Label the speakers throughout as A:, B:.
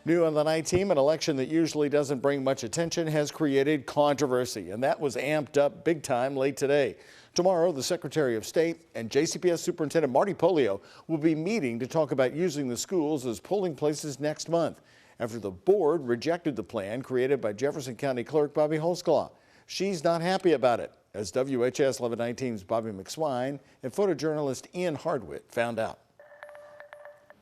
A: New on the night team, an election that usually doesn't bring much attention has created controversy, and that was amped up big time late today. Tomorrow, the Secretary of State and JCPS Superintendent Marty Pollio will be meeting to talk about using the schools as polling places next month, after the board rejected the plan created by Jefferson County Clerk Bobbie Holsclaw. She's not happy about it, as WHS 1119's Bobbie McSwine and photojournalist Ian Hardwitt found out.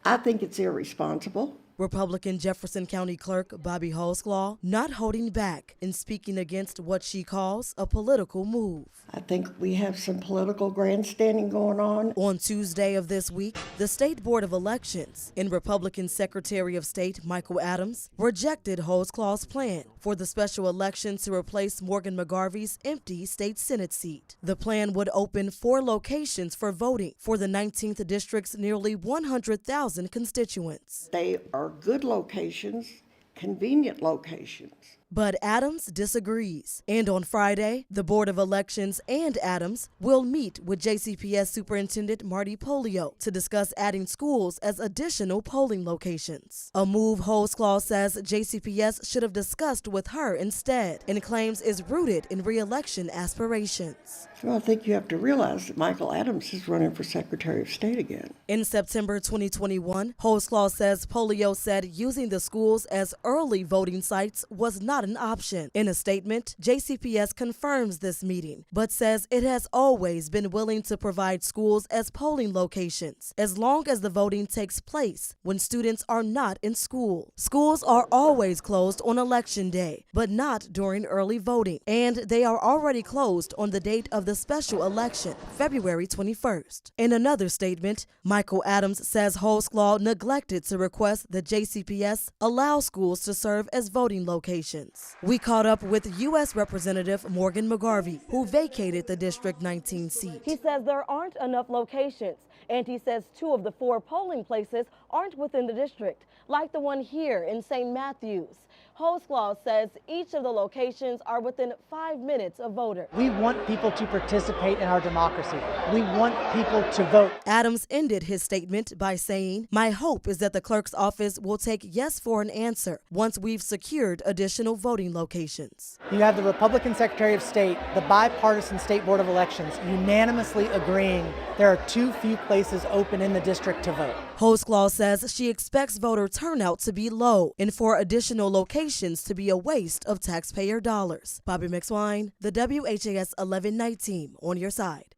B: I think it's irresponsible.
C: Republican Jefferson County Clerk Bobbie Holsclaw not holding back in speaking against what she calls a political move.
B: I think we have some political grandstanding going on.
C: On Tuesday of this week, the State Board of Elections and Republican Secretary of State Michael Adams rejected Holsclaw's plan for the special election to replace Morgan McGarvey's empty state Senate seat. The plan would open 4 locations for voting for the 19th District's nearly 100,000 constituents.
B: They are good locations, convenient locations.
C: But Adams disagrees. And on Friday, the Board of Elections and Adams will meet with JCPS Superintendent Marty Pollio to discuss adding schools as additional polling locations. A move Holsclaw says JCPS should have discussed with her instead and claims is rooted in re-election aspirations.
B: Well, I think you have to realize that Michael Adams is running for Secretary of State again.
C: In September 2021, Holsclaw says Pollio said using the schools as early voting sites was not an option. In a statement, JCPS confirms this meeting, but says it has always been willing to provide schools as polling locations, as long as the voting takes place when students are not in school. Schools are always closed on Election Day, but not during early voting, and they are already closed on the date of the special election, February 21st. In another statement, Michael Adams says Holsclaw neglected to request that JCPS allow schools to serve as voting locations. We caught up with U.S. Representative Morgan McGarvey, who vacated the District 19 seat.
D: He says there aren't enough locations, and he says 2 of the 4 polling places aren't within the district, like the one here in St. Matthews. Holsclaw says each of the locations are within 5 minutes of voters.
E: We want people to participate in our democracy. We want people to vote.
C: Adams ended his statement by saying, "My hope is that the clerk's office will take yes for an answer once we've secured additional voting locations."
E: You have the Republican Secretary of State, the bipartisan State Board of Elections unanimously agreeing there are too few places open in the district to vote.
C: Holsclaw says she expects voter turnout to be low and for additional locations to be a waste of taxpayer dollars. Bobbie McSwine, the WHAS 11 Night Team, on your side.